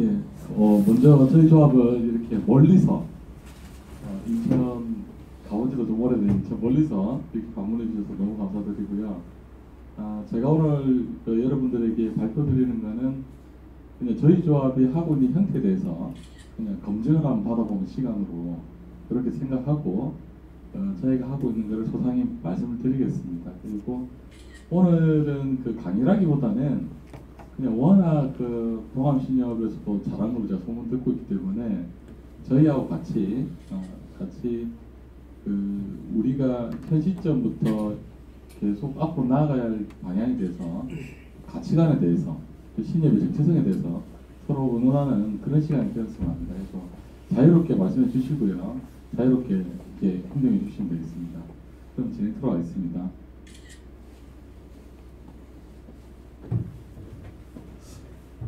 예, 먼저 저희 조합을 이렇게 멀리서 인천 가본지도 좀 오래된 인천 멀리서 이렇게 방문해 주셔서 너무 감사드리고요. 제가 오늘 여러분들에게 발표드리는 거는 그냥 저희 조합이 하고 있는 형태에 대해서 그냥 검증을 한번 받아보는 시간으로 그렇게 생각하고 저희가 하고 있는 것을 소상히 말씀을 드리겠습니다. 그리고 오늘은 그 강의라기보다는 그냥 워낙 그 동암신협에서도 잘한 걸로 제가 소문 듣고 있기 때문에 저희하고 같이 그 우리가 현 시점부터 계속 앞으로 나아가야 할 방향에 대해서 가치관에 대해서 그 신협의 정체성에 대해서 서로 의논하는 그런 시간이 되었으면 합니다. 그래서 자유롭게 말씀해 주시고요. 자유롭게 이렇게 혼동해 주시면 되겠습니다. 그럼 진행 들어가겠습니다.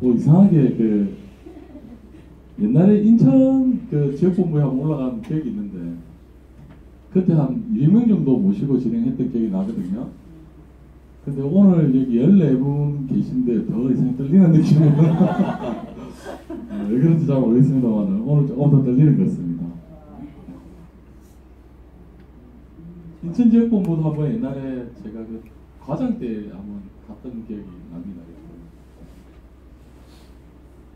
이상하게 그 옛날에 인천 그 지역본부에 한번 올라간 기억이 있는데 그때 한 200명 정도 모시고 진행했던 기억이 나거든요. 근데 오늘 여기 14분 계신데 더 이상 떨리는 느낌이 왜 그런지 잘 모르겠습니다만 오늘 조금 더 떨리는 것 같습니다. 인천 지역본부도 한번 옛날에 제가 그 과장 때 한번 갔던 기억이 납니다.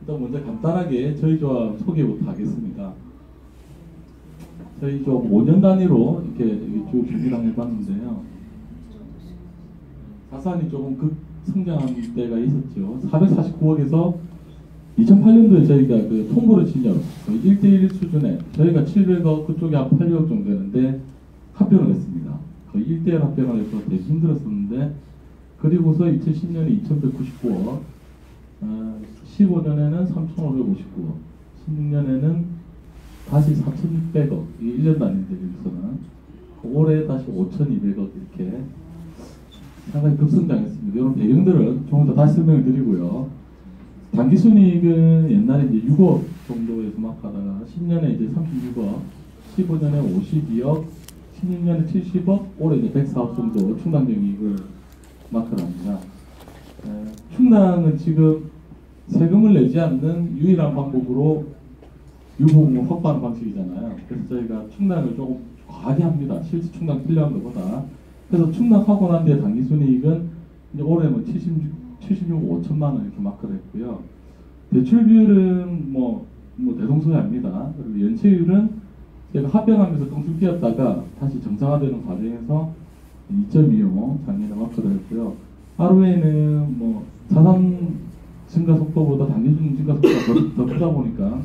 일단 먼저 간단하게 저희 조합 소개부터 하겠습니다. 저희 조합 5년 단위로 이렇게 쭉 준비를 해봤는데요. 자산이 조금 급성장한 때가 있었죠. 449억에서 2008년도에 저희가 그 통보를 진짜 1대1 수준에 저희가 700억 그쪽에 한 800억 정도 되는데 합병을 했습니다. 거의 1대1 합병을 해서 되게 힘들었었는데 그리고서 2010년에 2199억 15년에는 3,559억 16년에는 다시 4,600억 이게 1년 단위인데 여기서는 올해 다시 5,200억 이렇게 상당히 급성장했습니다. 이런 배경들은 조금 더 다시 설명을 드리고요. 단기순이익은 옛날에 이제 6억 정도에서 막 하다가 10년에 이제 36억 15년에 52억 16년에 70억 올해 이제 104억 정도 충당적이익을 마크를 합니다. 충당은 지금 세금을 내지 않는 유일한 방법으로 유보금을 확보하는 방식이잖아요. 그래서 저희가 충당을 조금 과하게 합니다. 실제 충당 필요한 것보다. 그래서 충당하고 난 뒤에 당기순이익은 이제 올해 뭐 76억 5천만 원 이렇게 마크를 했고요. 대출 비율은 뭐 대동소이합니다. 그리고 연체율은 제가 합병하면서 똥줄 뛰었다가 다시 정상화되는 과정에서 2.25 작년에 마크를 했고요. ROA는 뭐 자산 증가 속도보다 단기순 증가 속도가 더 크다 보니까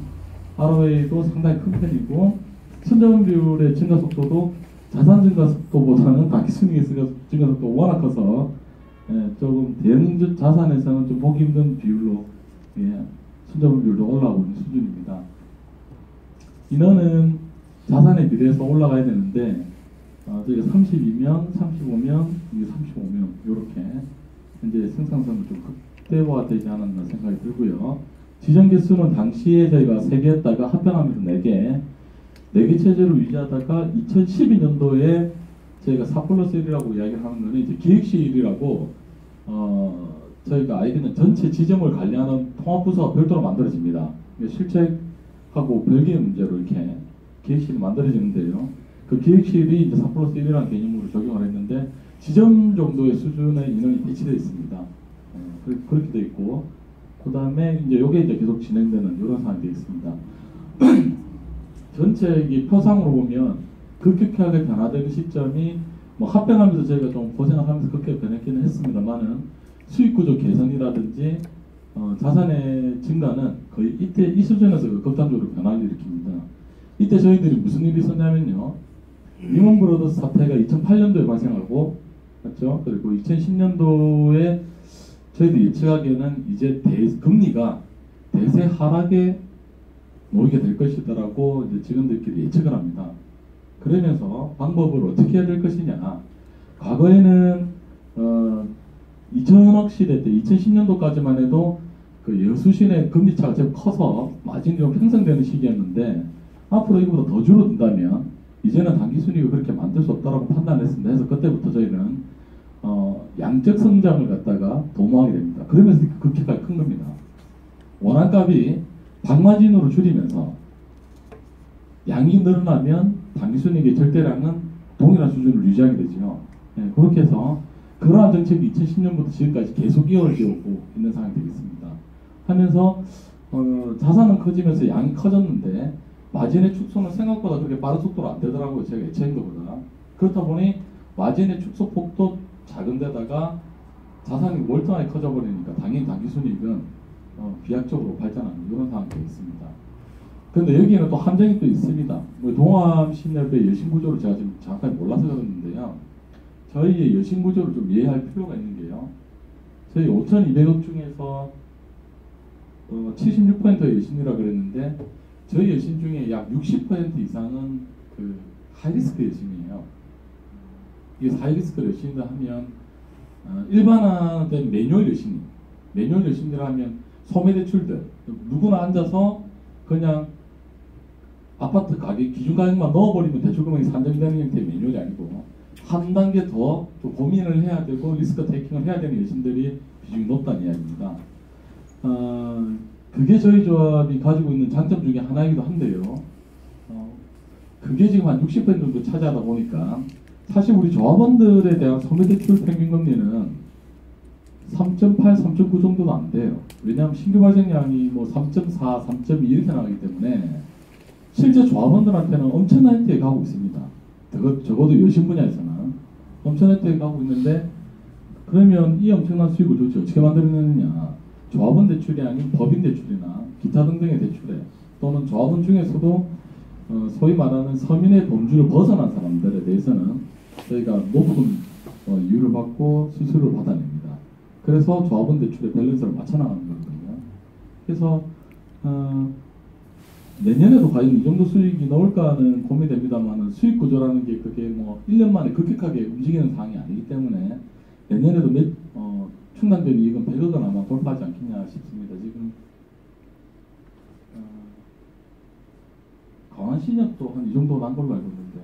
ROA도 상당히 큰 편이고 선자본 비율의 증가 속도도 자산 증가 속도보다는 단기순이익 증가 속도가 워낙 커서 조금 대형 자산에서는 좀 보기 힘든 비율로 선자본 비율도 올라오고 있는 수준입니다. 인원은 자산에 비례해서 올라가야 되는데 저희가 32명, 35명, 35명 이렇게 현재 생산성을 좀 극대화되지 않았나 생각이 들고요. 지정 개수는 당시에 저희가 3개 했다가 합병하면서 4개 체제로 유지하다가 2012년도에 저희가 4+1이라고 이야기를 하는 거는 이제 기획실이라고 저희가 아이디는 전체 지정을 관리하는 통합부서가 별도로 만들어집니다. 실책하고 별개의 문제로 이렇게 기획실이 만들어지는데요. 그 기획실이 이제 4+1이라는 개념으로 적용을 했는데 지점 정도의 수준의 인원이 배치되어 있습니다. 그렇게 되어 있고 그 다음에 이제 요게 이제 계속 진행되는 이런 상황이 되어 있습니다. 전체 이 표상으로 보면 급격하게 변화되는 시점이 뭐 합병하면서 저희가 좀 고생을 하면서 그렇게 변했기는 했습니다만은 수익구조 개선이라든지 자산의 증가는 거의 이때 이 수준에서 극단적으로 변화를 일으킵니다. 이때 저희들이 무슨 일이 있었냐면요. 리먼 브러더스 사태가 2008년도에 발생하고 맞죠? 그리고 2010년도에 저희들이 예측하기에는 이제 금리가 대세 하락에 놓이게 될 것이다라고 이제 직원들끼리 예측을 합니다. 그러면서 방법을 어떻게 해야 될 것이냐. 과거에는 2000억 시대 때 2010년도까지만 해도 그 여수신의 금리 차가 좀 커서 마진이 좀 형성되는 시기였는데 앞으로 이거보다 더 줄어든다면 이제는 단기순이익을 그렇게 만들 수 없다라고 판단했습니다. 그래서 그때부터 저희는 양적 성장을 갖다가 도모하게 됩니다. 그러면서 극히가 큰 겁니다. 원화값이 방마진으로 줄이면서 양이 늘어나면 단기순이익의 절대량은 동일한 수준을 유지하게 되죠. 네, 그렇게 해서 그러한 정책이 2010년부터 지금까지 계속 이어지고 있는 상황이 되겠습니다. 하면서 자산은 커지면서 양이 커졌는데 마진의 축소는 생각보다 그렇게 빠른 속도로 안 되더라고요. 제가 예측한 것보다. 그렇다 보니 마진의 축소 폭도 작은 데다가 자산이 월등하게 커져버리니까 당연히 단기순이익은 비약적으로 발전하는 이런 상황이 되겠습니다. 그런데 여기는 또 함정이 또 있습니다. 동아신협의 여신구조를 제가 지금 정확하게 몰라서 그러는데요. 저희의 여신구조를 좀 이해할 필요가 있는 게요. 저희 5,200억 중에서 76%의 여신이라고 그랬는데 저희 여신 중에 약 60% 이상은 그 하이리스크 여신이에요. 이게 하이리스크 여신이라 하면 일반화된 매뉴얼 여신이 매뉴얼 여신이라 하면 소매대출들 누구나 앉아서 그냥 아파트 가격 기준 가격만 넣어버리면 대출금액이 산정되는 형태의 매뉴얼이 아니고 한 단계 더 좀 고민을 해야 되고 리스크 테이킹을 해야 되는 여신들이 비중이 높다는 이야기입니다. 그게 저희 조합이 가지고 있는 장점 중에 하나이기도 한데요. 그게 지금 한 60% 정도 차지하다 보니까 사실 우리 조합원들에 대한 소매대출 평균금리는 3.8, 3.9 정도도 안 돼요. 왜냐하면 신규 발생량이 뭐 3.4, 3.2 이렇게 나가기 때문에 실제 조합원들한테는 엄청난 혜택이 가고 있습니다. 적어도 여신 분야에서는 엄청난 혜택이 가고 있는데 그러면 이 엄청난 수익을 도대체 어떻게 만들어내느냐. 조합원 대출이 아닌 법인 대출이나 기타 등등의 대출에 또는 조합원 중에서도 소위 말하는 서민의 범주를 벗어난 사람들에 대해서는 저희가 높은 이율을 받고 수수료를 받아냅니다. 그래서 조합원 대출의 밸런스를 맞춰나가는 거거든요. 그래서 내년에도 과연 이 정도 수익이 나올까는 고민됩니다만 수익 구조라는 게 그게 뭐 1년 만에 급격하게 움직이는 상황이 아니기 때문에 내년에도 충당된 이익은 100억은 아마 돌파하지 않겠냐 싶습니다. 지금 광안신협도 한 이 정도 난 걸로 알고 있는데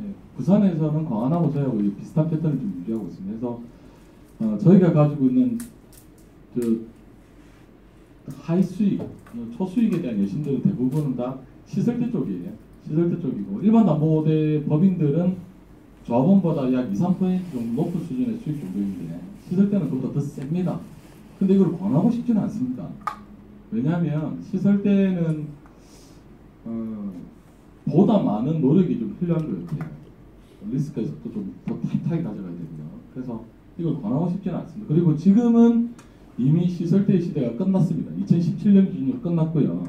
네, 부산에서는 광안하고 저희하고 비슷한 패턴을 좀 유지하고 있습니다. 그래서 저희가 가지고 있는 하이 수익, 초수익에 대한 여신들은 대부분은 다 시설대 쪽이에요. 시설대 쪽이고 일반 담보대 법인들은 조합원보다 약 2, 3% 정도 높은 수준의 수익 정도인데 시설대는 그보다 더 셉니다. 근데 이걸 권하고 싶지는 않습니다. 왜냐하면 시설대는 보다 많은 노력이 좀 필요한 것 같아요. 리스크에서도 좀 더 타이트하게 가져가야 되고요. 그래서 이걸 권하고 싶지는 않습니다. 그리고 지금은 이미 시설대 시대가 끝났습니다. 2017년 기준으로 끝났고요.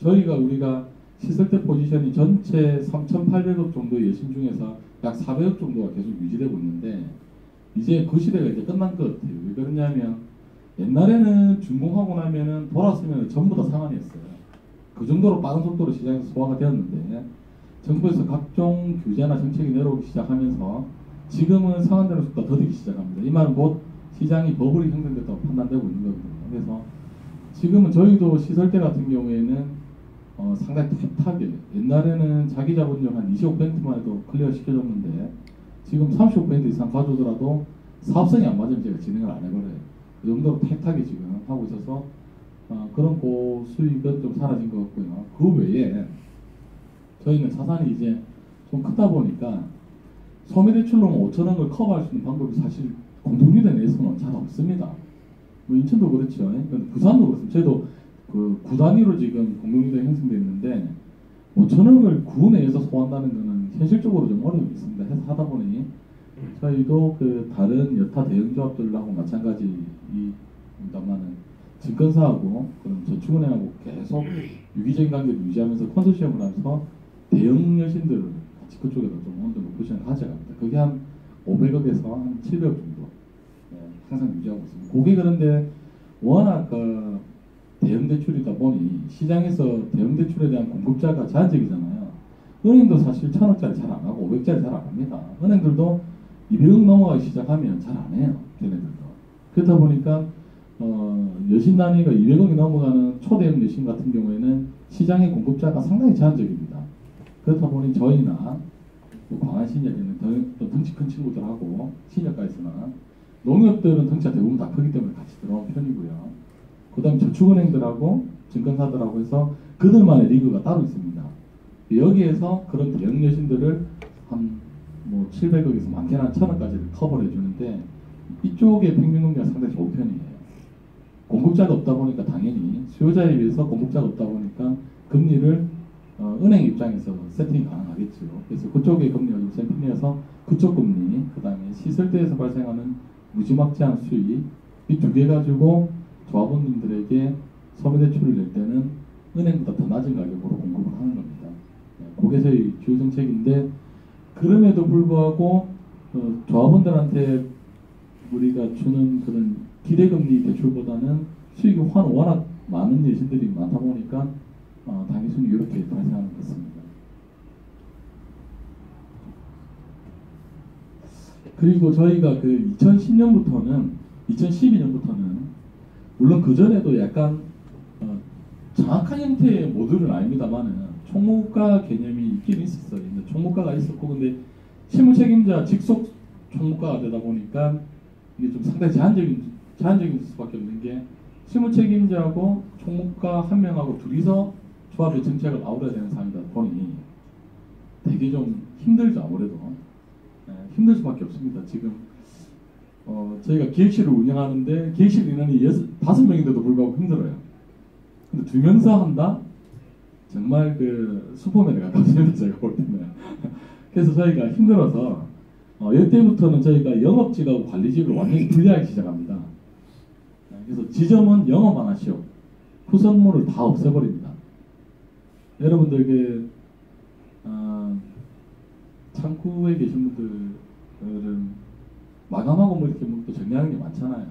우리가 시설대 포지션이 전체 3,800억 정도의 여신 중에서 약 400억 정도가 계속 유지되고 있는데 이제 그 시대가 이제 끝난 것 같아요. 왜 그러냐면 옛날에는 준공하고 나면은 돌았으면 전부 다 상한이었어요. 그 정도로 빠른 속도로 시장에서 소화가 되었는데 정부에서 각종 규제나 정책이 내려오기 시작하면서 지금은 상한되는 속도가 더디기 시작합니다. 이 말은 곧 시장이 버블이 형성됐다고 판단되고 있는 거거든요. 그래서 지금은 저희도 시설대 같은 경우에는 상당히 탁하게 옛날에는 자기 자본율 한 25%만 해도 클리어 시켜줬는데 지금 35% 이상 가져오더라도 사업성이 안 맞으면 제가 진행을 안 해버려요. 그 정도로 탁하게 지금 하고 있어서 그런 고수익은 좀 사라진 것 같고요. 그 외에 저희는 자산이 이제 좀 크다 보니까 소매대출로는 5천억을 커버할 수 있는 방법이 사실 공동주택 내에서는 잘 없습니다. 뭐 인천도 그렇죠. 부산도 그렇습니다. 저희도 그 구 단위로 지금 공동주택 형성되어 있는데 5천억을 구 내에서 소화한다는 것은 현실적으로 좀 어려움이 있습니다. 해서 하다 보니 저희도 그 다른 여타 대형조합들하고 마찬가지입니다만은 증권사하고 그런 저축은행하고 계속 유기적인 관계를 유지하면서 컨소시엄을 하면서 대형 여신들을 같이 그쪽에다 좀 어느 정도 포지션을 가져갑니다. 그게 한 500억에서 한 700억 정도 항상 유지하고 있습니다. 그게 그런데 워낙 대형 대출이다 보니 시장에서 대형 대출에 대한 공급자가 제한적이잖아요. 은행도 사실 1,000억짜리 잘 안 하고 500짜리 잘 안 합니다. 은행들도 200억 넘어가기 시작하면 잘 안 해요. 걔네들도. 그렇다 보니까 여신 단위가 200억이 넘어가는 초대형 여신 같은 경우에는 시장의 공급자가 상당히 제한적입니다. 그렇다 보니 저희나 또 광안 신협에는 또 덩치 큰 친구들하고 신협가에서는 농협들은 덩치가 대부분 다 크기 때문에 같이 들어온 편이고요. 그 다음에 저축은행들하고 증권사들하고 해서 그들만의 리그가 따로 있습니다. 여기에서 그런 대형 여신들을 한 뭐 700억에서 많게는 한 1000억까지 커버를 해주는데 이쪽의 평균 금리가 상당히 좋은 편이에요. 공급자가 없다 보니까 당연히 수요자에 비해서 공급자가 없다 보니까 금리를 은행 입장에서 세팅이 가능하겠죠. 그래서 그쪽의 금리가 좀 센 편이어서 그쪽 금리, 그 다음에 시설대에서 발생하는 무지막지한 수익 이 두 개 가지고 조합원님들에게 소매대출을 낼 때는 은행보다 더 낮은 가격으로 공급을 하는 겁니다. 그게 저희 주요 정책인데 그럼에도 불구하고 조합원들한테 우리가 주는 그런 기대금리 대출보다는 수익이 워낙 많은 예신들이 많다 보니까 당기순이 이렇게 발생하는 것 같습니다. 그리고 저희가 그 2012년부터는 물론 그 전에도 약간 정확한 형태의 모듈은 아닙니다만은 총무가 개념이 있긴 있었어요. 근데 총무가가 있었고 근데 실무 책임자 직속 총무가가 되다 보니까 이게 좀 상당히 제한적인 수밖에 없는 게 실무 책임자하고 총무가 한 명하고 둘이서 조합의 정책을 아우러야 되는 상황이다 보니 되게 좀 힘들죠. 아무래도 힘들 수밖에 없습니다. 지금 저희가 기획실을 운영하는데 기획실 인원이 5명인데도 불구하고 힘들어요. 근데 2명서 한다? 정말 그 슈퍼맨에 가깝습니다. 제가 볼 때는. 그래서 저희가 힘들어서 이때부터는 저희가 영업직하고 관리직을 완전히 분리하기 시작합니다. 그래서 지점은 영업만 하시오. 후선물을 다 없애버립니다. 여러분들 창구에 계신 분들은 마감하고 뭐 이렇게 또 정리하는 게 많잖아요.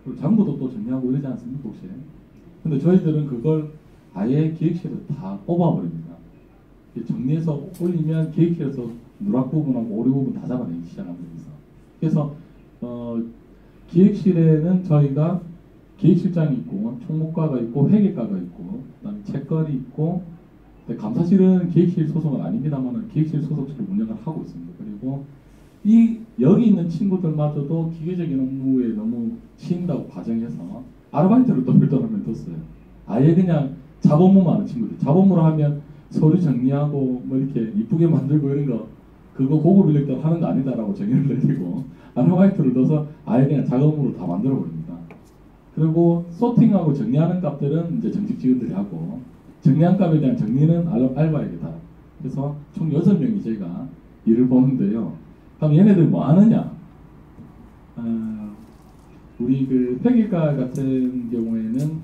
그리고 장부도 또 정리하고 이러지 않습니까 혹시? 근데 저희들은 그걸 아예 기획실에서 다 뽑아버립니다. 정리해서 올리면 기획실에서 누락 부분하고 오류 부분 다 잡아내기 시작합니다. 그래서 기획실에는 저희가 기획실장이 있고 총무과가 있고 회계과가 있고 그다음에 채권이 있고 감사실은 기획실 소속은 아닙니다만 기획실 소속실을 운영을 하고 있습니다. 그리고 여기 있는 친구들마저도 기계적인 업무에 너무 치인다고 가정해서 아르바이트를 또 별도로 뒀어요. 아예 그냥 잡업무만 하는 친구들. 잡업무로 하면 서류 정리하고 뭐 이렇게 이쁘게 만들고 이런 거 그거 고급 인력들 하는 거 아니다라고 정의를 내리고 아르바이트를 넣어서 아예 그냥 작업으로 다 만들어 버립니다. 그리고 소팅하고 정리하는 값들은 이제 정식 직원들이 하고 정리한 값에 대한 정리는 알바에게 다. 그래서 총 6명이 저희가 일을 보는데요. 그럼 얘네들 뭐 하느냐? 우리 그 회계과 같은 경우에는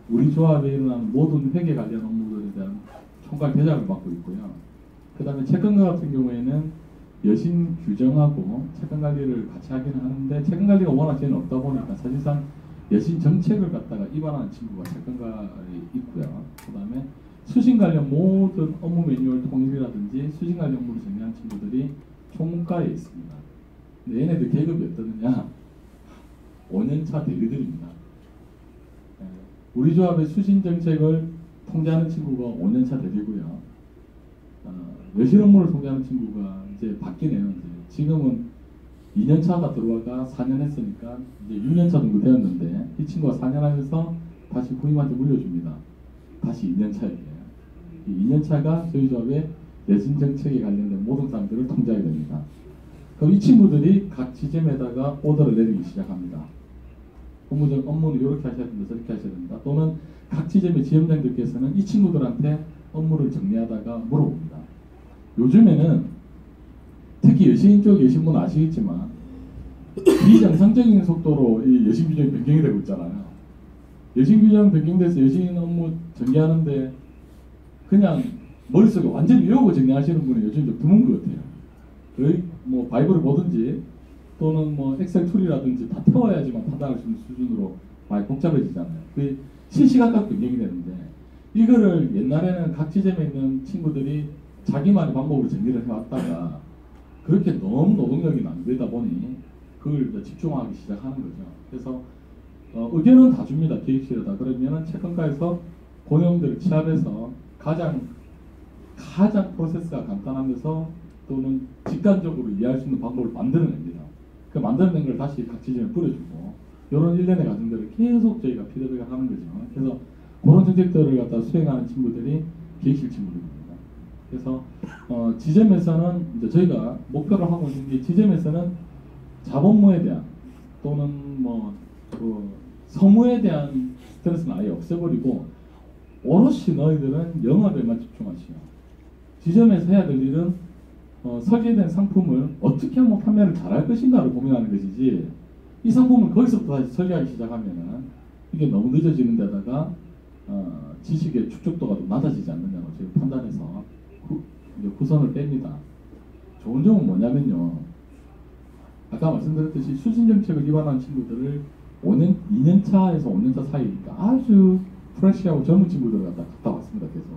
우리 조합에 일어나는 모든 회계 관련 업무들에 대한 총괄 대작을 맡고 있고요. 그 다음에 채권과 같은 경우에는 여신 규정하고 채권 관리를 같이 하기는 하는데 채권 관리가 워낙 저희는 없다 보니까 사실상 여신 정책을 갖다가 입안하는 친구가 채권과에 있고요. 그 다음에 수신 관련 모든 업무 매뉴얼 통일이라든지 수신 관련 업무를 정리한 친구들이 총무과에 있습니다. 근데 얘네들 계급이 어떠느냐? 5년차 대리들입니다. 우리 조합의 수신 정책을 통제하는 친구가 5년차 대리고요. 여신 업무를 통제하는 친구가 이제 바뀌네요. 지금은 2년차가 들어와가 4년 했으니까 이제 6년차 정도 되었는데 이 친구가 4년 하면서 다시 부임한테 물려줍니다. 다시 2년차예요. 이 2년차가 저희 조합의 여신 정책에 관련된 모든 사항들을 통제하게 됩니다. 그럼 이 친구들이 각 지점에다가 오더를 내리기 시작합니다. 업무는 이렇게 하셔야 된다, 저렇게 하셔야 된다. 또는 각 지점의 지점장들께서는 이 친구들한테 업무를 정리하다가 물어봅니다. 요즘에는 특히 여신 쪽 여신 분은 아시겠지만 비정상적인 속도로 이 여신 규정이 변경이 되고 있잖아요. 여신 규정 변경돼서 여신 업무 정리하는데 그냥 머릿속에 완전히 외우고 정리하시는 분이 요즘 좀 드문 것 같아요. 거의 뭐 바이블을 보든지 또는 뭐 엑셀 툴이라든지 다 태워야지만 판단할 수 있는 수준으로 많이 복잡해지잖아요. 그게 실시간각 변경이 되는데 이거를 옛날에는 각 지점에 있는 친구들이 자기만의 방법으로 정리를 해왔다가 그렇게 너무 노동력이 낭비되다 보니 그걸 집중하기 시작하는 거죠. 그래서 의견은 다 줍니다. 기획실에다. 그러면은 채권과에서 고용들을 취합해서 가장 가장 프로세스가 간단하면서 또는 직관적으로 이해할 수 있는 방법을 만들어냅니다. 그 만들어낸 걸 다시 각 지점에 뿌려주고 이런 일련의 과정들을 계속 저희가 피드백을 하는 거죠. 그래서 그런 정책들을 갖다 수행하는 친구들이 기획실 친구들입니다. 그래서 지점에서는 이제 저희가 목표를 하고 있는 게 지점에서는 자본모에 대한 또는 그 서무에 대한 스트레스는 아예 없애버리고 오롯이 너희들은 영업에만 집중하시오. 지점에서 해야 될 일은 설계된 상품을 어떻게 하면 판매를 잘할 것인가를 고민하는 것이지 이 상품을 거기서부터 다시 설계하기 시작하면은 이게 너무 늦어지는 데다가 지식의 축적도가 좀 낮아지지 않느냐고 저희가 판단해서 이제 후선을 뺍니다. 좋은 점은 뭐냐면요. 아까 말씀드렸듯이 수신정책을 위반한 친구들을 2년차에서 5년차 사이니까 아주 프레시하고 젊은 친구들을 갖다 왔습니다. 계속.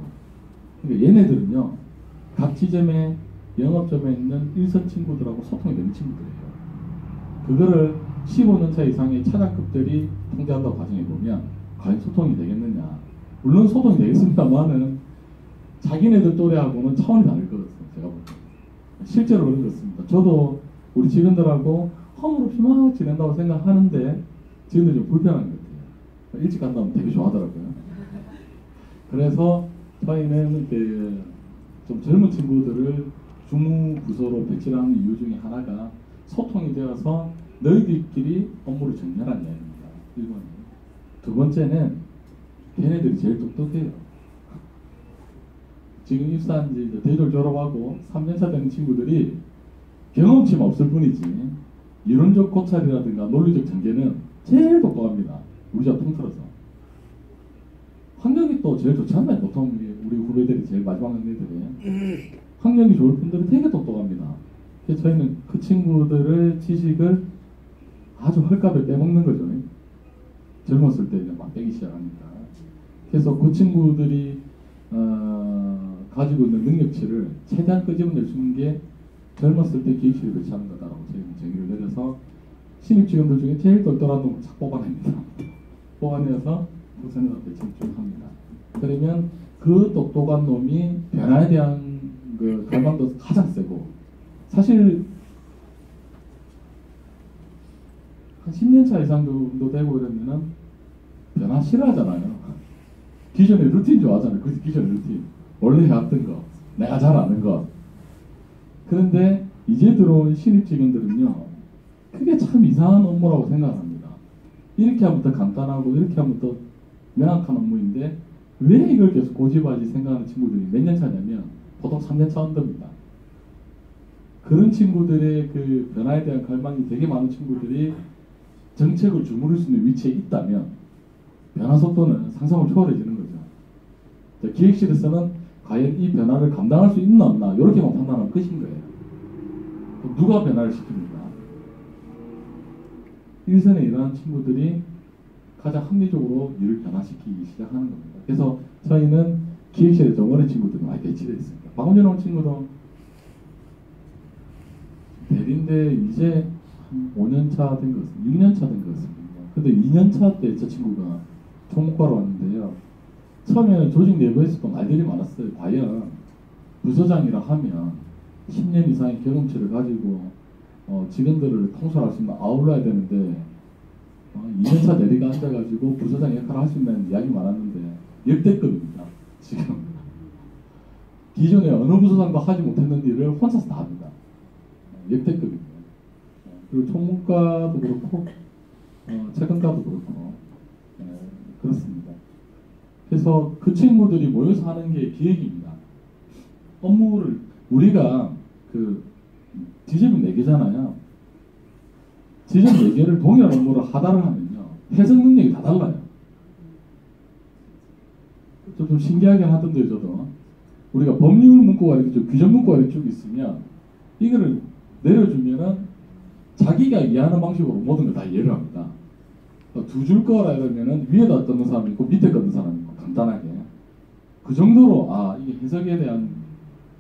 그러니까 얘네들은요. 각 지점에 영업점에 있는 일선 친구들하고 소통이 되는 친구들이에요. 그거를 15년차 이상의 차장급들이 통제한다고 가정해보면 과연 소통이 되겠느냐. 물론 소통이 되겠습니다만은 자기네들 또래하고는 차원이 다를 거거든요. 제가 볼 때. 실제로 그런 것 같습니다. 저도 우리 직원들하고 허물없이 막 지낸다고 생각하는데 직원들이 좀 불편한 것 같아요. 일찍 간다면 되게 좋아하더라고요. 그래서 저희는 좀 젊은 친구들을 주무부서로 배치하는 이유 중에 하나가 소통이 되어서 너희들끼리 업무를 정렬하는 이야기입니다. 1번이. 두 번째는 걔네들이 제일 똑똑해요. 지금 입사한 지 대졸 졸업하고 3년차 되는 친구들이 경험치만 없을 뿐이지 이론적 고찰이라든가 논리적 전개는 제일 똑똑합니다. 우리 자 통틀어서. 학력이 또 제일 좋지 않나요? 보통 우리 후배들이 제일 마지막 학년들이 학력이 좋을 분들은 되게 똑똑합니다. 그래서 저희는 그 친구들의 지식을 아주 헐값에 빼먹는 거죠. 젊었을 때 막 빼기 시작하니까. 그래서 그 친구들이 가지고 있는 능력치를 최대한 끄집어낼 수 있는 게 젊었을 때 기획실을 배치하는 거다라고 저희는 정의를 내려서 신입 직원들 중에 제일 똘똘한 놈을 착 뽑아냅니다. 뽑아내서 우선에다 배치를 쭉 합니다. 그러면 그 똑똑한 놈이 변화에 대한 그 갈망도 가장 세고 사실 한 10년차 이상 정도 되고 이러면은 변화 싫어하잖아요. 기존의 루틴 좋아하잖아요. 그 기존의 루틴. 원래 해왔던 거. 내가 잘 아는 거. 그런데 이제 들어온 신입 직원들은요. 그게 참 이상한 업무라고 생각합니다. 이렇게 하면 더 간단하고 이렇게 하면 더 명확한 업무인데 왜 이걸 계속 고집하지 생각하는 친구들이 몇 년 차냐면 보통 3년차 언더입니다. 그런 친구들의 그 변화에 대한 갈망이 되게 많은 친구들이 정책을 주무를 수 있는 위치에 있다면 변화 속도는 상상을 초월해지는 거죠. 기획실에서는 과연 이 변화를 감당할 수 있나 없나 이렇게만 판단하면 끝인 거예요. 누가 변화를 시킵니까? 일선에 일하는 친구들이 가장 합리적으로 일을 변화시키기 시작하는 겁니다. 그래서 저희는 기획실에 좀 어린 친구들이 많이 배치되어 있습니다. 방금 전에 온 친구도 대리인데 이제 한 5년차 된 것 같습니다. 6년차 된 것 같습니다. 근데 2년차 때 저 친구가 총무과로 왔는데요. 처음에는 조직 내부에서도 말들이 많았어요. 과연 부서장이라 하면 10년 이상의 경험치를 가지고 직원들을 통솔할 수 있는 아울러야 되는데 2년차 대리가 앉아가지고 부서장 역할을 할 수 있는 이야기 많았는데 역대급입니다. 지금 기존에 어느 부서장도 하지 못했는 일을 혼자서 다 합니다. 역대급입니다. 그리고 총무과도 그렇고 채권과도 그렇고 그렇습니다. 그래서 그 친구들이 모여서 하는 게 기획입니다. 업무를 우리가 그 지점이 4개잖아요. 지점 4개를 동일한 업무를 하다를 하면요. 해석 능력이 다 달라요. 좀 신기하긴 하던데요. 저도. 우리가 법률 문구가 이렇게 좀 규정 문구가 이렇게 쭉 있으면 이거를 내려주면은 자기가 이해하는 방식으로 모든 걸 다 이해를 합니다. 두 줄 거라 이러면은 위에다 떴는 사람이 있고 밑에 떴는 사람이 있고 간단하게 그 정도로 이게 해석에 대한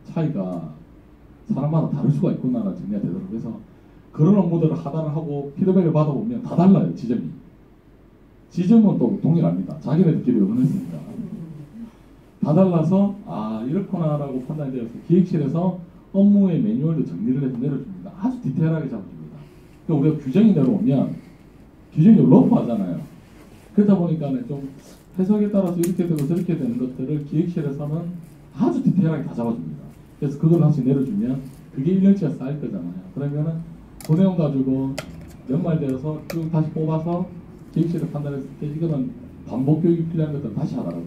차이가 사람마다 다를 수가 있구나라는 정리가 되더라고요. 그래서 그런 업무들을 하다를 하고 피드백을 받아보면 다 달라요. 지점은 또 동일합니다. 자기네들끼리 의논했으니까. 다 달라서 아 이렇구나라고 판단이 되어서 기획실에서 업무의 매뉴얼도 정리를 해서 내려줍니다. 아주 디테일하게 잡아줍니다. 그러니까 우리가 규정이 내려오면 규정이 러프하잖아요. 그러다 보니까 좀 해석에 따라서 이렇게 되고 저렇게 되는 것들을 기획실에서는 아주 디테일하게 다 잡아줍니다. 그래서 그걸 다시 내려주면 그게 1년치가 쌓일 거잖아요. 그러면은 그 내용 가지고 연말되어서 쭉 다시 뽑아서 기획실에 판단했을 때 이거는 반복 교육이 필요한 것들은 다시 하라고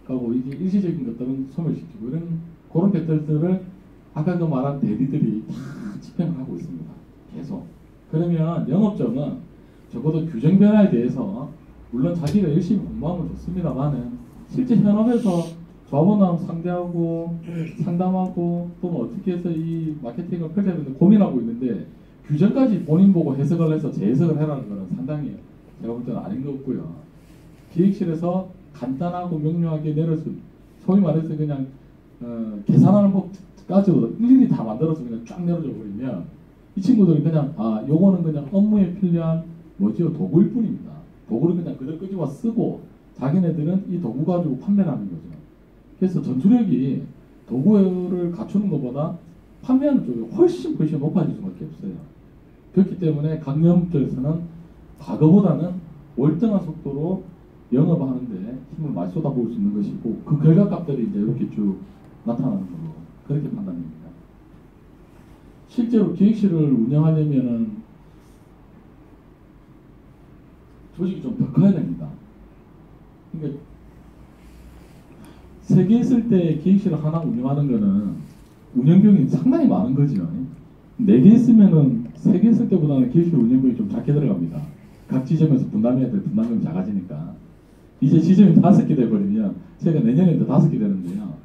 하고 이제 일시적인 것들은 소멸시키고 이런 그런 것들을 아까 그 말한 대리들이 다 집행을 하고 있습니다. 계속. 그러면 영업정은 적어도 규정 변화에 대해서 물론 자기가 열심히 공부하면 좋습니다만은 실제 현업에서 조합원하고 상대하고 상담하고 또는 어떻게 해서 이 마케팅을 펼쳐야 되는데 고민하고 있는데 규정까지 본인 보고 해석을 해서 재해석을 해라는 것은 상당히 제가 볼 때는 아닌 것 같고요. 기획실에서 간단하고 명료하게 내려서 소위 말해서 그냥 계산하는 법까지도 일일이 다 만들어서 그냥 쫙 내려줘 버리면 이 친구들은 그냥 아 요거는 그냥 업무에 필요한 뭐지요 도구일 뿐입니다. 도구를 그냥 그대로 끄집어 쓰고 자기네들은 이 도구 가지고 판매를 하는 거죠. 그래서 전투력이 도구를 갖추는 것보다 판매하는 쪽이 훨씬 높아질 수밖에 없어요. 그렇기 때문에 각 영업조에서는 과거보다는 월등한 속도로 영업하는데 힘을 많이 쏟아부을 수 있는 것이고 그 결과값들이 이제 이렇게 쭉 나타나는 걸로 그렇게 판단됩니다. 실제로 기획실을 운영하려면은 조직이 좀 더 커야 됩니다. 그러니까 세 개 있을 때 기획실을 하나 운영하는 거는 운영비용이 상당히 많은 거죠. 네 개 있으면은 세 개 있을 때보다는 기획실 운영비용이 좀 작게 들어갑니다. 각 지점에서 분담해야 될 분담금이 작아지니까. 이제 지점이 5개 돼버리면 제가 내년에도 5개 되는데요.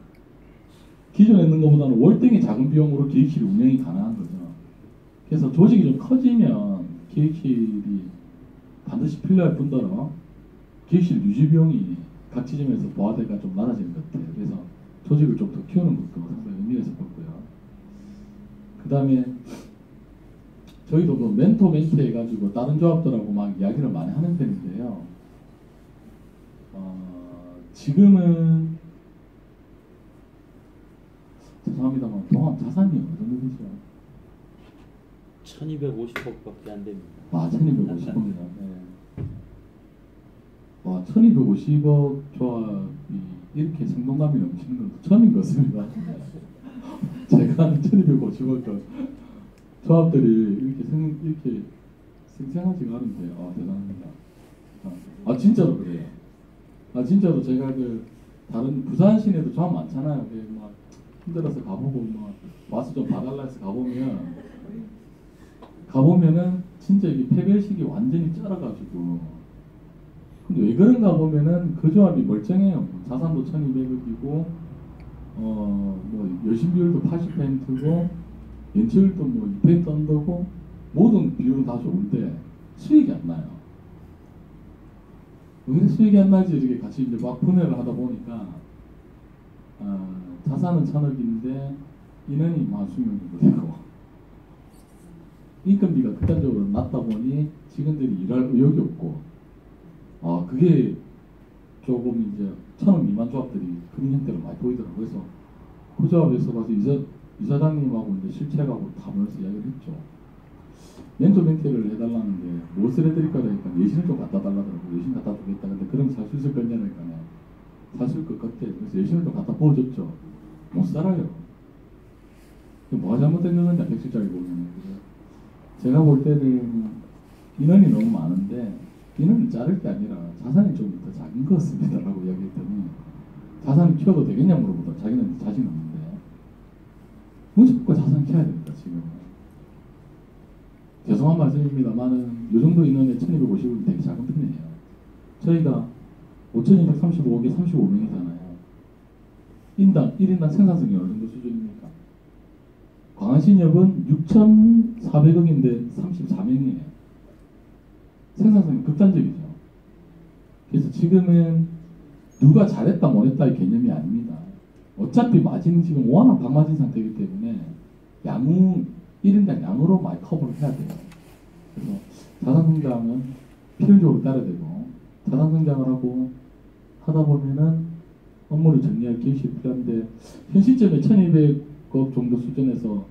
기존에 있는 것보다는 월등히 작은 비용으로 기획실이 운영이 가능한 거죠. 그래서 조직이 좀 커지면 기획실이 반드시 필요할 뿐더러 기획실 유지 비용이 각 지점에서 부하대가 좀 낮아지는 것 같아요. 그래서 조직을 좀 더 키우는 것도 상당히 의미가 있을 거고요. 그 다음에 저희도 그 멘토 멘티 해가지고 다른 조합들하고 막 이야기를 많이 하는 편인데요. 지금은 죄송합니다만 종합 자산이 어느 정도 되죠? 1250억밖에 안 됩니다. 아, 1250억이나. 네. 와, 1250억 조합이 이렇게 생동감이 넘치는 건 처음인 것 같습니다. 제가 아는 1250억 조합들이 이렇게 생생하지가 않은데, 아, 대단합니다. 아, 진짜로 그래요. 아, 진짜로 제가 다른 부산 시내도 조합 많잖아요. 막 힘들어서 가보고, 막 와서 좀 봐달라 해서 가보면은 진짜 이게 폐별식이 완전히 쩔어가지고 근데 왜 그런가 보면은 그 조합이 멀쩡해요. 자산도 1200억이고 뭐 여신비율도 80%고 연체율도 뭐 2% 언더고 모든 비율은 다 좋은데 수익이 안 나요. 왜 수익이 안 나지? 이렇게 같이 이제 막 분해를 하다 보니까 자산은 1000억인데 인원이 10,000명 정도 되고 인건비가 극단적으로 낮다 보니 직원들이 일할 의욕이 없고 그게 조금 이제 1000억 미만 조합들이 그런 형태로 많이 보이더라고요. 그래서 그 조합에서 가서 이사장님하고 이제 실체하고 다 모여서 이야기를 했죠. 멘토 멘티를 해달라는데 무엇을 해드릴까 하니까 예신을 좀 갖다 달라더라고요. 예신 갖다 주겠다. 근데 그럼 살 수 있을 거냐니까 살 수 있을 것 같아. 그래서 예신을 좀 갖다 부어줬죠. 못 살아요. 뭐가 잘못된 거냐 백 실장이 보면 제가 볼 때는 인원이 너무 많은데 인원을 자를 게 아니라 자산이 좀 더 작은 것 같습니다 라고 이야기했더니 자산을 키워도 되겠냐 물어보다 자기는 자신 없는데 무조건 자산 키워야 됩니다. 지금 죄송한 말씀입니다만은 이 정도 인원의 1250은 되게 작은 편이에요. 저희가 5235억에 35명이잖아요. 인당 1인당 생산성이 어느 정도 수준입니까? 광안신협은 6,400억인데 34명이에요. 생산성이 극단적이죠. 그래서 지금은 누가 잘했다 못했다의 개념이 아닙니다. 어차피 마진이 지금 워낙 박마진 상태이기 때문에 1인당 양으로 많이 커버를 해야 돼요. 그래서 자산성장은 필연적으로 따라야 되고 자산성장을 하고 하다 보면은 업무를 정리할 기획실이 필요한데 현 시점에 1200억 정도 수준에서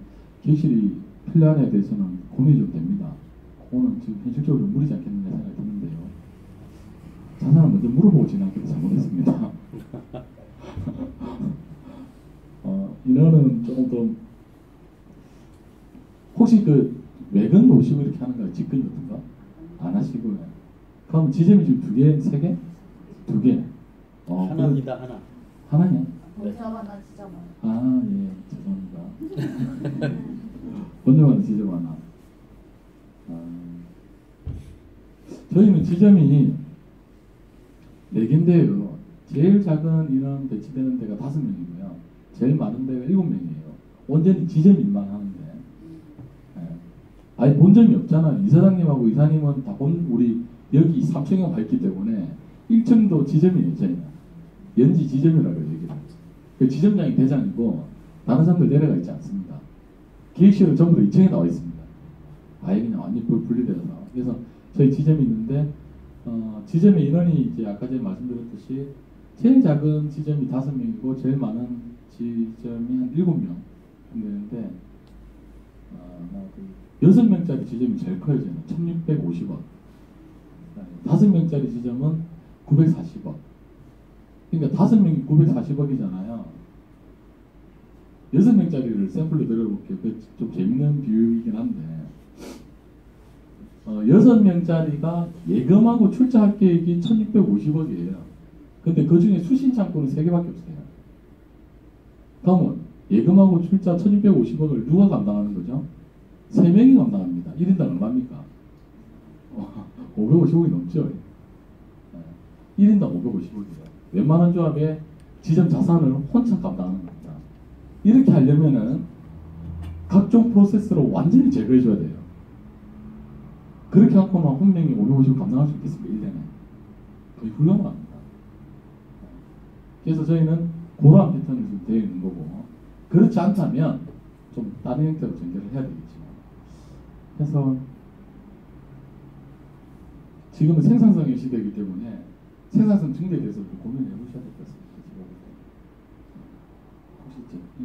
기획실이 필요한에 대해서는 고민이 좀 됩니다. 그거는 지금 현실적으로 무리지 않겠느냐 생각이 드는데요. 자산을 먼저 물어보고 지나기로 잘못했습니다. 인원은 조금 더 혹시 그 외근 오시고 이렇게 하는 거 직근 같은 거 안 하시고요. 그럼 지점이 지금 2개, 3개? 2개. 하나입니다. 하나. 하나냐? 먼저 만나 지점 아, 예, 죄송합니다. 먼저 만나 지점 하나. 저희는 지점이 4개인데요. 제일 작은 인원 배치되는 데가 5명이고요. 제일 많은 데가 7명이에요. 온전히 지점 일만 하는데. 아니 본점이 없잖아요. 이사장님하고 이사님은 다 우리 여기 3층에 가 있기 때문에 1층도 지점이에요. 저희는 연지 지점이라고 해요. 여기는 그 지점장이 대장이고 다른 사람들 내려가 있지 않습니다. 기획실은 전부 다 2층에 나와 있습니다. 아예 그냥 완전히 분리되어서. 그래서 저희 지점이 있는데 지점의 인원이 이제 아까 전에 말씀드렸듯이 제일 작은 지점이 5명이고 제일 많은 지점이 한 7명 정도 되는데 6명짜리 지점이 제일 커요. 저는 1650억. 5명짜리 지점은 940억. 그러니까 5명이 940억이잖아요. 6명짜리를 샘플로 드려볼게요. 좀 재밌는 비유이긴 한데 6명짜리가 예금하고 출자할 계획이 1650억이에요. 근데 그 중에 수신 창구는 3개밖에 없어요. 다음은 예금하고 출자 1650억을 누가 감당하는 거죠? 3명이 감당합니다. 1인당 얼마입니까? 550억이 넘죠. 1인당 550억이에요. 웬만한 조합에 지점 자산을 혼자 감당하는 겁니다. 이렇게 하려면은 각종 프로세스로 완전히 제거해 줘야 돼요. 그렇게 갖고만 한 명이 550억 감당할 수 있겠습니까? 1년에. 거의 불가능합니다. 그래서 저희는 그러한 패턴이 좀 되어 있는 거고, 그렇지 않다면 좀 다른 형태로 전개를 해야 되겠죠. 그래서 지금은 생산성의 시대이기 때문에 생산성 증대에 대해서 좀 고민을 해보셔야 될 것 같습니다. 혹시 이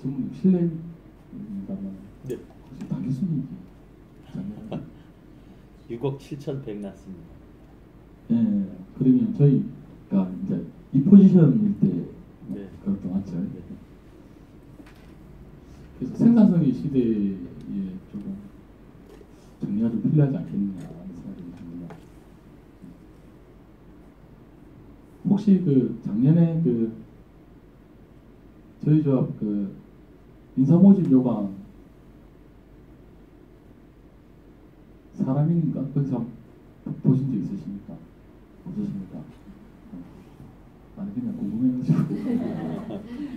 전문님 실례입니다만 네. 혹시 당기 순이익이 6억 7,100 났습니다. 예, 그러면 저희가 이제 이 포지션일 때 네. 그것도 맞죠. 네. 그래서 생산성의 시대에 조금 정리가 좀 필요하지 않겠느냐 하는 생각이 듭니다. 혹시 그 작년에 그 저희 조합 그 인사 모집 요강 사람인가 거기서 보신 적 있으십니까? 없으십니까? 아니 그냥 궁금해가지고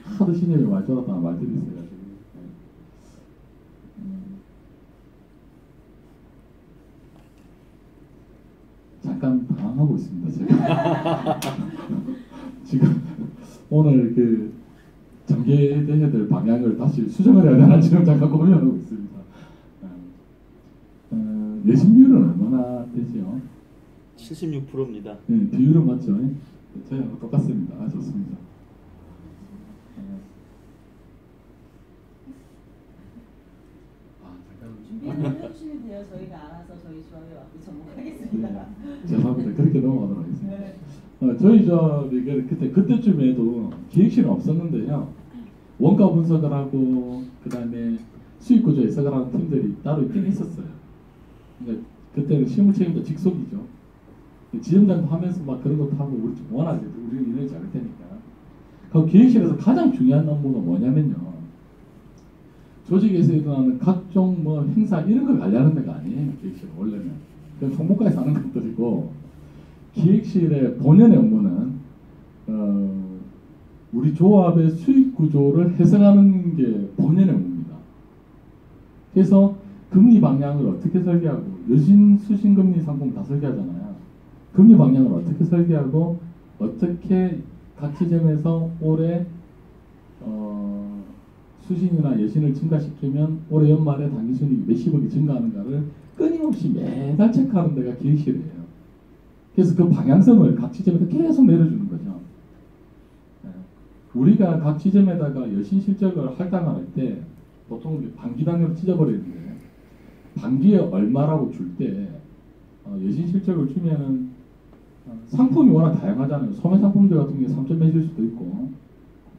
하도 신입이 말 졸았다는 말들이 있어가지고. 잠깐 당황하고 있습니다. 제가 지금 오늘 그 전개해야 될 방향을 다시 수정을 해야 되나 지금 잠깐 고민하고 있습니다. 내신 비율은 얼마나 되죠? 76%입니다. 네, 비율은 맞죠? 저희하고 똑같습니다. 아, 좋습니다. 준비를 해주시면 돼요. 저희가 알아서 저희 조합에 와서 접목하겠습니다. 네, 죄송합니다. 그렇게 넘어가도록 하겠습니다. 네. 저희 조합이 그때쯤에도 기획실은 없었는데요. 원가 분석을 하고 그 다음에 수익 구조 해석을 하는 팀들이 따로 있긴 있었어요. 그러니까 그때는 실무 책임도 직속이죠. 지점장도 하면서 막 그런 것도 하고 우리 워낙 우리는 일을 잘할 테니까. 그 기획실에서 가장 중요한 업무가 뭐냐면요. 조직에서 일어나는 각종 뭐 행사 이런 걸 관리하는 데가 아니에요. 기획실은 원래는 그냥 총무과에서 하는 것들이고, 기획실의 본연의 업무는 우리 조합의 수익 구조를 해석하는 게 본연의 업무입니다. 그래서 금리 방향을 어떻게 설계하고, 여신 수신 금리 상품 다 설계하잖아요. 금리 방향을 어떻게 설계하고 어떻게 각 지점에서 올해 수신이나 여신을 증가시키면 올해 연말에 당기순이익이 몇십억이 증가하는가를 끊임없이 매달 체크하는 데가 기획실이에요. 그래서 그 방향성을 각 지점에서 계속 내려주는 거죠. 우리가 각 지점에다가 여신 실적을 할당을 할 때 보통 이제 반기 단위로 찢어버리는데 반기에 얼마라고 줄 때 여신 실적을 주면은 상품이 워낙 다양하잖아요. 소매 상품들 같은 경우에 3.매일 수도 있고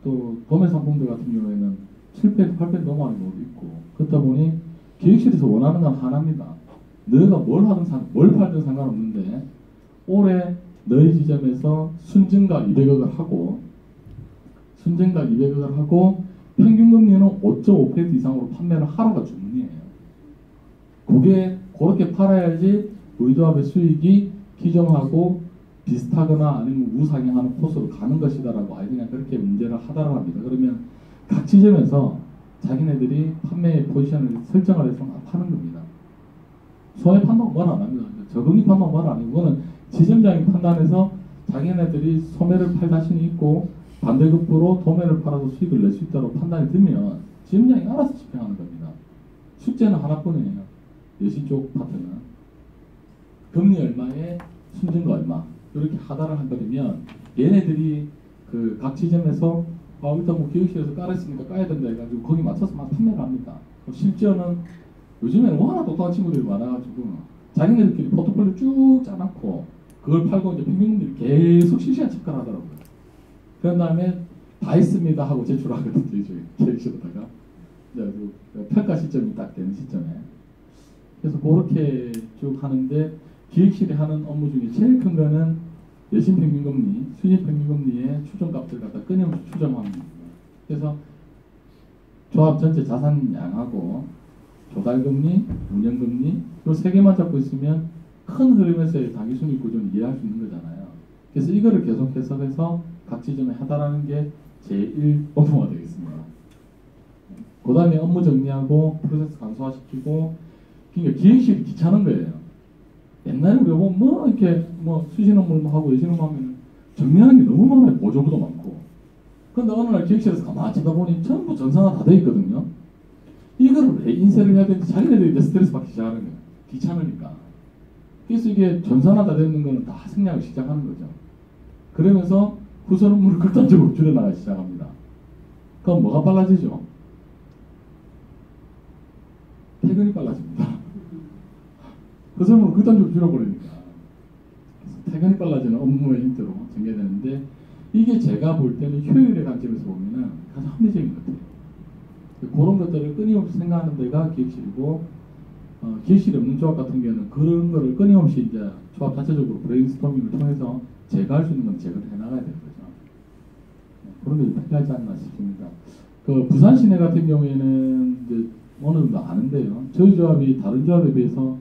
또 도매 상품들 같은 경우에는 7배, 8배 넘어가는 경우도 있고 그렇다 보니 기획실에서 원하는 건 하나입니다. 너희가 뭘 팔든 상관없는데 올해 너희 지점에서 순증가 200억을 하고 평균 금리는 5.5% 이상으로 판매를 하라가 주문이에요. 그게 그렇게 팔아야지 우리 조합의 수익이 기존하고 비슷하거나 아니면 우상향하는 코스로 가는 것이다라고 아이들이 그렇게 문제를 하다라고 합니다. 그러면 각 지점에서 자기네들이 판매 포지션을 설정을 해서 파는 겁니다. 소매 판단 뭘 안 합니다. 적응이 판단 뭘 안 하고 그거는 지점장이 판단해서 자기네들이 소매를 팔 자신이 있고 반대급부로 도매를 팔아서 수익을 낼 수 있다고 판단이 들면 지점장이 알아서 집행하는 겁니다. 숙제는 하나뿐이에요. 여신 쪽 파트는 금리 얼마에 순증가 얼마 이렇게 하다를 한다면 얘네들이 그 각 지점에서 일단 뭐 기획실에서 깔았으니까 까야 된다 해가지고 거기 맞춰서 막 판매를 합니다. 심지어는 요즘에는 워낙 똑똑한 친구들이 많아가지고 자기네들끼리 포트폴리오 쭉 짜놓고 그걸 팔고 이제 평균들이 계속 실시간 체크를 하더라고요. 그런 다음에 다 했습니다 하고 제출하거든요. 저희 기획실에다가 이제 그 평가 시점이 딱 되는 시점에 그래서 그렇게 쭉 하는데 기획실이 하는 업무 중에 제일 큰 거는 여신 평균금리, 수진 평균금리의 추정값을 갖다 끊임없이 추정합니다. 그래서 조합 전체 자산량하고 조달금리, 운영금리 이 세 개만 잡고 있으면 큰 흐름에서의 당기순이익 구조는 이해할 수 있는 거잖아요. 그래서 이거를 계속 해석해서 각 지점에 하다라는 게 제1 업무가 되겠습니다. 그 다음에 업무 정리하고 프로세스 간소화시키고 그러니까 기획실이 귀찮은 거예요. 옛날에 우리가 뭐 이렇게 뭐 수신 업무를 하고 여신 업무 하면 정리하는 게 너무 많아요. 보조부도 많고. 근데 어느 날 기획실에서 가만히 치다 보니 전부 전산화 다 돼 있거든요. 이거를 왜 인쇄를 해야 되는지 자기네들이 이제 스트레스 받기 시작하는 거예요. 귀찮으니까. 그래서 이게 전산화 다 되는 거는 다 생략을 시작하는 거죠. 그러면서 후선 업무를 극단적으로 줄여나가기 시작합니다. 그럼 뭐가 빨라지죠? 퇴근이 빨라집니다. 후선 업무를 극단적으로 줄여버리니까. 그래서 퇴근이 빨라지는 업무의 형태로 전개되는데 이게 제가 볼 때는 효율의 관점에서 보면은 가장 합리적인 것 같아요. 그런 것들을 끊임없이 생각하는 데가 기획실이고 기획실이 없는 조합 같은 경우는 그런 거를 끊임없이 이제 조합 자체적으로 브레인스토밍을 통해서 제거할 수 있는 건 제거를 해나가야 되는 거죠. 그런 게 필요하지 않나 싶습니다. 그 부산 시내 같은 경우에는 이제 어느 정도 아는데요. 저희 조합이 다른 조합에 비해서